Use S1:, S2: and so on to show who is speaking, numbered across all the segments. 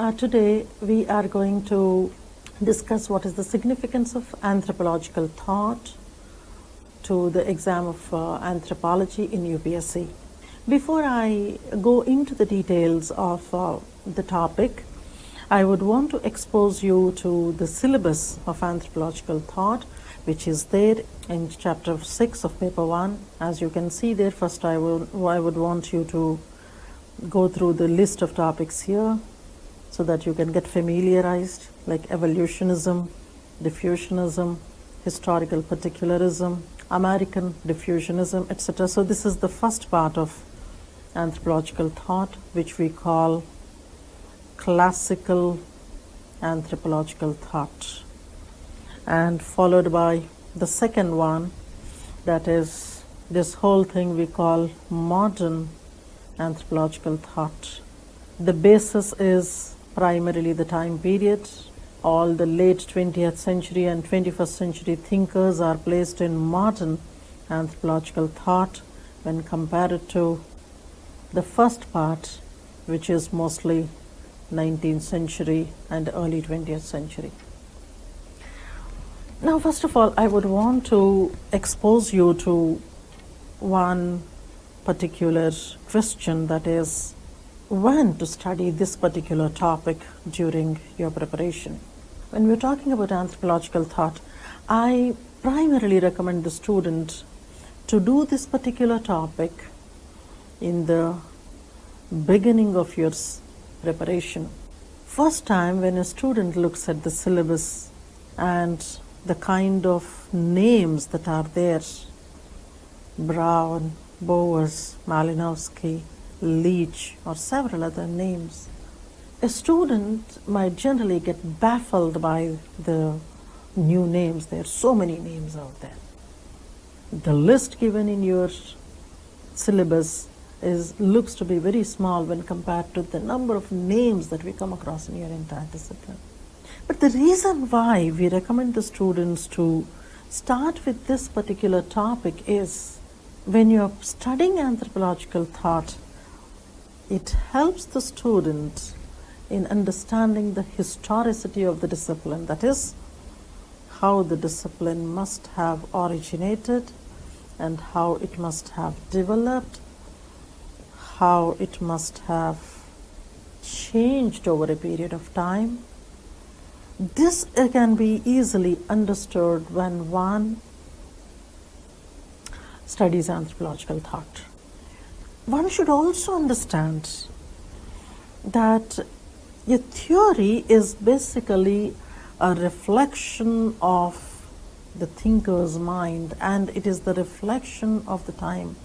S1: Today we are going to discuss what is the significance of anthropological thought to the exam of anthropology in UPSC. Before I go into the details of the topic, I would want to expose you to the syllabus of anthropological thought, which is there in chapter 6 of paper 1. As you can see there, first I would want you to go through the list of topics here so that you can get familiarized, like evolutionism, diffusionism, historical particularism, American diffusionism, etc. So this is the first part of anthropological thought, which we call classical anthropological thought, and followed by the second one, that is this whole thing we call modern anthropological thought. The basis is primarily the time period. All the late 20th century and 21st century thinkers are placed in modern anthropological thought when compared to the first part, which is mostly 19th century and early 20th century. Now, first of all, I would want to expose you to one particular question, that is, when to study this particular topic during your preparation. When we're talking about anthropological thought, I primarily recommend the student to do this particular topic in the beginning of your preparation. First time when a student looks at the syllabus and the kind of names that are there, Brown, Bowers, Malinowski, Leach, or several other names, a student might generally get baffled by the new names. There are so many names out there. The list given in your syllabus looks to be very small when compared to the number of names that we come across in your entire discipline. But the reason why we recommend the students to start with this particular topic is, when you're studying anthropological thought, it helps the student in understanding the historicity of the discipline, that is, how the discipline must have originated and how it must have developed, how it must have changed over a period of time. This can be easily understood when one studies anthropological thought. One should also understand that a theory is basically a reflection of the thinker's mind, and it is the reflection of the time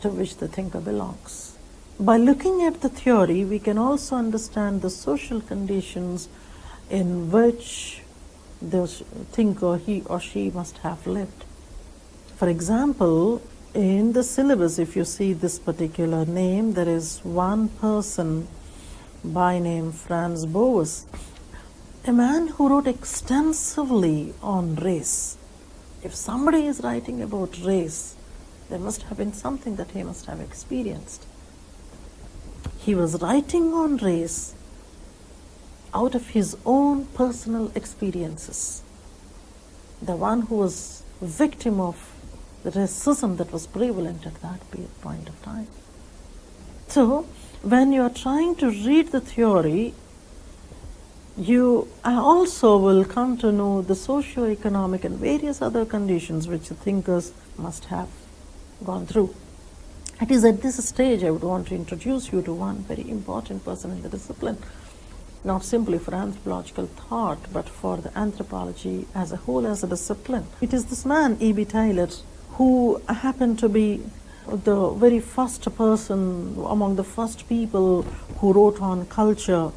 S1: to which the thinker belongs. By looking at the theory, we can also understand the social conditions in which the thinker, he or she, must have lived. For example, in the syllabus, if you see this particular name, there is one person by name Franz Boas, a man who wrote extensively on race. If somebody is writing about race, there must have been something that he must have experienced. He was writing on race out of his own personal experiences. The one who was victim of the racism that was prevalent at that point of time. So, when you are trying to read the theory, you also will come to know the socio-economic and various other conditions which the thinkers must have gone through. It is at this stage I would want to introduce you to one very important person in the discipline, not simply for anthropological thought, but for the anthropology as a whole, as a discipline. It is this man, E.B. Taylor, who happened to be the very first person among the first people who wrote on culture.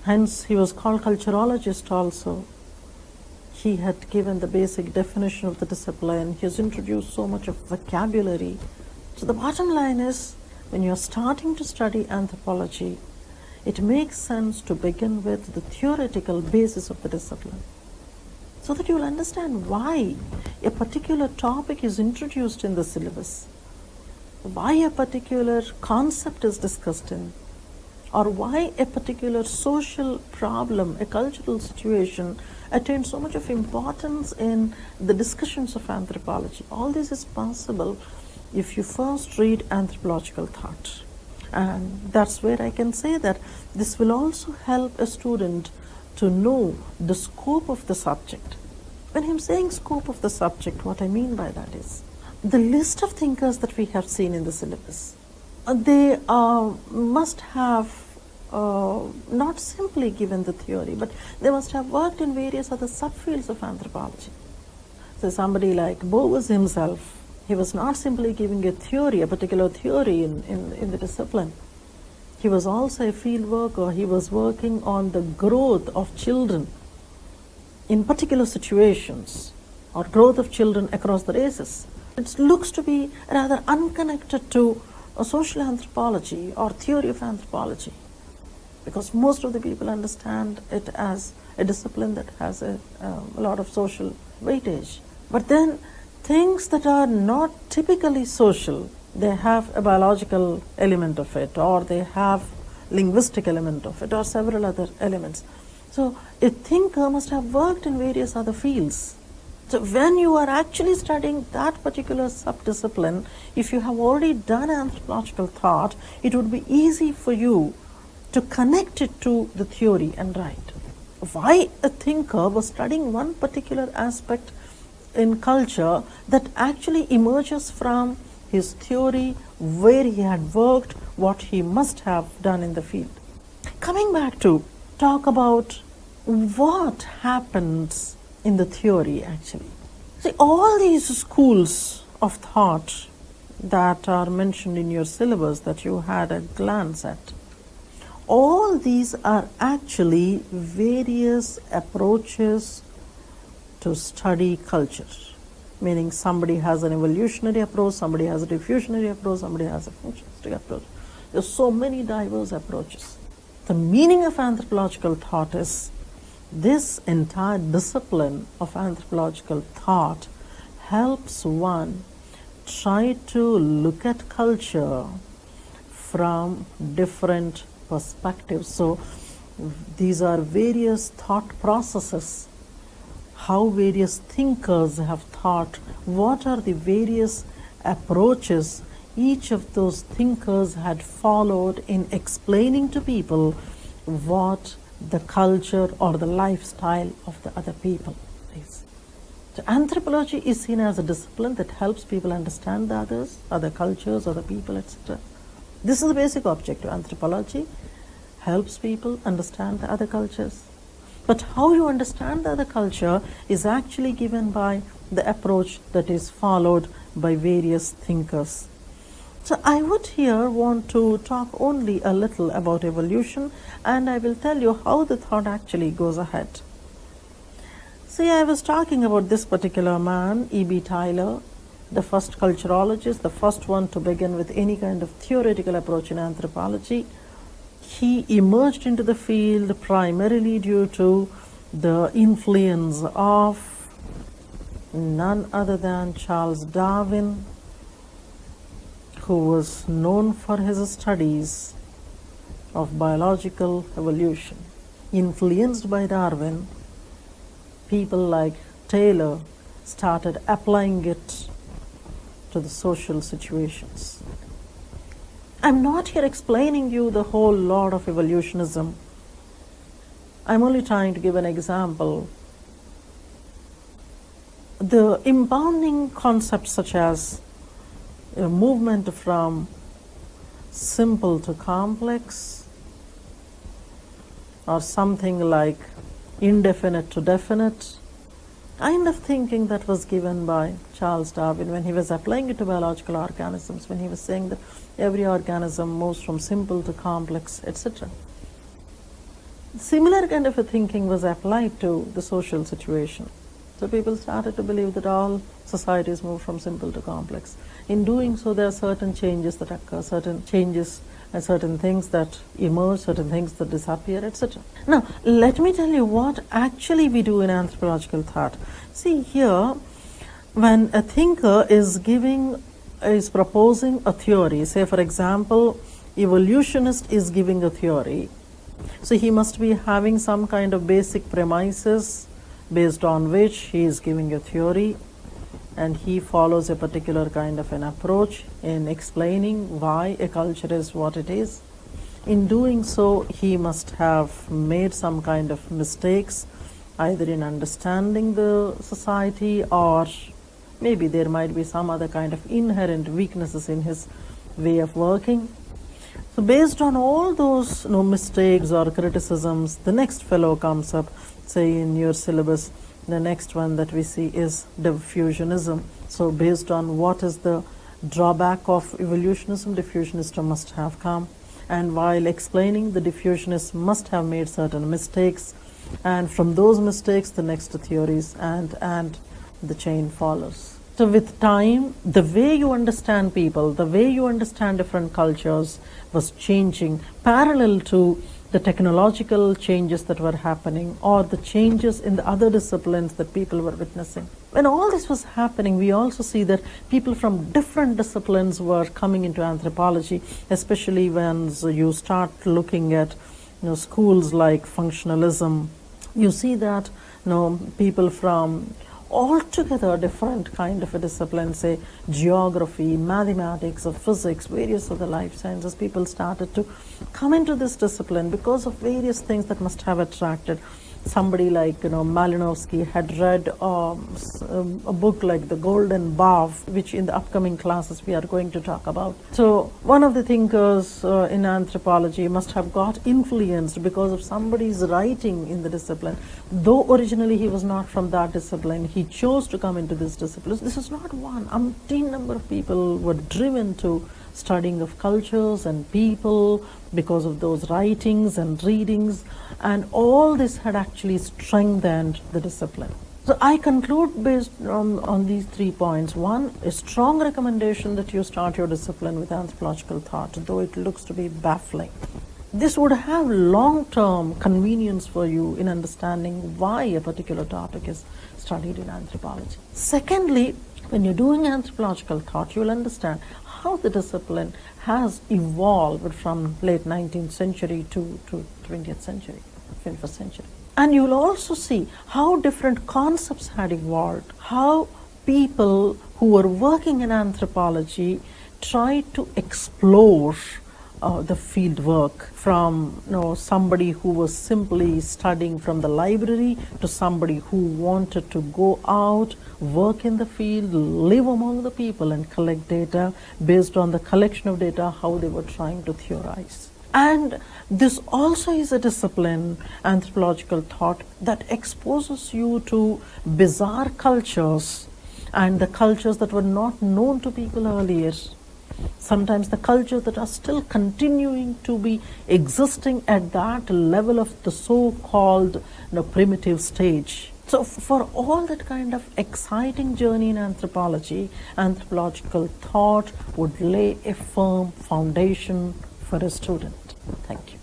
S1: Hence, he was called culturologist also. He had given the basic definition of the discipline. He has introduced so much of vocabulary. So the bottom line is, when you're starting to study anthropology, it makes sense to begin with the theoretical basis of the discipline, so that you'll understand why a particular topic is introduced in the syllabus, why a particular concept is discussed in, or why a particular social problem, a cultural situation, attains so much of importance in the discussions of anthropology. All this is possible if you first read anthropological thought. And that's where I can say that this will also help a student to know the scope of the subject. When I'm saying scope of the subject, what I mean by that is the list of thinkers that we have seen in the syllabus. They must have not simply given the theory, but they must have worked in various other subfields of anthropology. So somebody like Bowes himself, he was not simply giving a theory, a particular theory in the discipline. He was also a field worker. He was working on the growth of children in particular situations, or growth of children across the races. It looks to be rather unconnected to a social anthropology or theory of anthropology, because most of the people understand it as a discipline that has a lot of social weightage. But then things that are not typically social, they have a biological element of it, or they have linguistic element of it, or several other elements. So a thinker must have worked in various other fields. So when you are actually studying that particular subdiscipline, if you have already done anthropological thought, it would be easy for you to connect it to the theory and write. Why a thinker was studying one particular aspect in culture that actually emerges from his theory, where he had worked, what he must have done in the field. Coming back to talk about what happens in the theory actually. See, all these schools of thought that are mentioned in your syllabus that you had a glance at, all these are actually various approaches to study culture. Meaning somebody has an evolutionary approach, somebody has a diffusionary approach, somebody has a functionalistic approach. There's so many diverse approaches. The meaning of anthropological thought is this entire discipline of anthropological thought helps one try to look at culture from different perspectives. So these are various thought processes, how various thinkers have thought, what are the various approaches each of those thinkers had followed in explaining to people what the culture or the lifestyle of the other people is. So anthropology is seen as a discipline that helps people understand the others, other cultures, other people, etc. This is the basic objective. Anthropology helps people understand the other cultures. But how you understand the other culture is actually given by the approach that is followed by various thinkers. So I would here want to talk only a little about evolution, and I will tell you how the thought actually goes ahead. See, I was talking about this particular man, E.B. Tylor, the first culturologist, the first one to begin with any kind of theoretical approach in anthropology. He emerged into the field primarily due to the influence of none other than Charles Darwin, who was known for his studies of biological evolution. Influenced by Darwin, people like Taylor started applying it to the social situations. I'm not here explaining you the whole lot of evolutionism. I'm only trying to give an example. The impounding concepts such as a movement from simple to complex, or something like indefinite to definite, kind of thinking that was given by Charles Darwin when he was applying it to biological organisms, when he was saying that every organism moves from simple to complex, etc. Similar kind of a thinking was applied to the social situation. So people started to believe that all societies move from simple to complex. In doing so, there are certain changes that occur, certain changes and certain things that emerge, certain things that disappear, etc. Now, let me tell you what actually we do in anthropological thought. See here, when a thinker is proposing a theory, say for example, evolutionist is giving a theory, so he must be having some kind of basic premises based on which he is giving a theory, and he follows a particular kind of an approach in explaining why a culture is what it is. In doing so, he must have made some kind of mistakes, either in understanding the society, or maybe there might be some other kind of inherent weaknesses in his way of working. So based on all those mistakes or criticisms, the next fellow comes up, say in your syllabus, the next one that we see is diffusionism. So based on what is the drawback of evolutionism, diffusionist must have come. And while explaining, the diffusionists must have made certain mistakes, and from those mistakes the next theories and the chain follows. So with time, the way you understand people, the way you understand different cultures was changing parallel to the technological changes that were happening, or the changes in the other disciplines that people were witnessing. When all this was happening, we also see that people from different disciplines were coming into anthropology, especially when you start looking at schools like functionalism. You see that people from altogether different kind of a discipline, say geography, mathematics, or physics, various other life sciences, people started to come into this discipline because of various things that must have attracted. Somebody like Malinowski had read a book like The Golden Bough, which in the upcoming classes we are going to talk about. So one of the thinkers in anthropology must have got influenced because of somebody's writing in the discipline. Though originally he was not from that discipline, he chose to come into this discipline. This is not one. Umpteen number of people were driven to studying of cultures and people because of those writings and readings, and all this had actually strengthened the discipline. So I conclude based on these 3 points. One, a strong recommendation that you start your discipline with anthropological thought, though it looks to be baffling. This would have long-term convenience for you in understanding why a particular topic is studied in anthropology. Secondly, when you're doing anthropological thought, you'll understand how the discipline has evolved from late 19th century to 20th century, 21st century. And you'll also see how different concepts had evolved, how people who were working in anthropology tried to explore the field work, from somebody who was simply studying from the library to somebody who wanted to go out, work in the field, live among the people and collect data. Based on the collection of data, how they were trying to theorize. And this also is a discipline, anthropological thought, that exposes you to bizarre cultures and the cultures that were not known to people earlier. Sometimes the cultures that are still continuing to be existing at that level of the so-called primitive stage. So for all that kind of exciting journey in anthropology, anthropological thought would lay a firm foundation for a student. Thank you.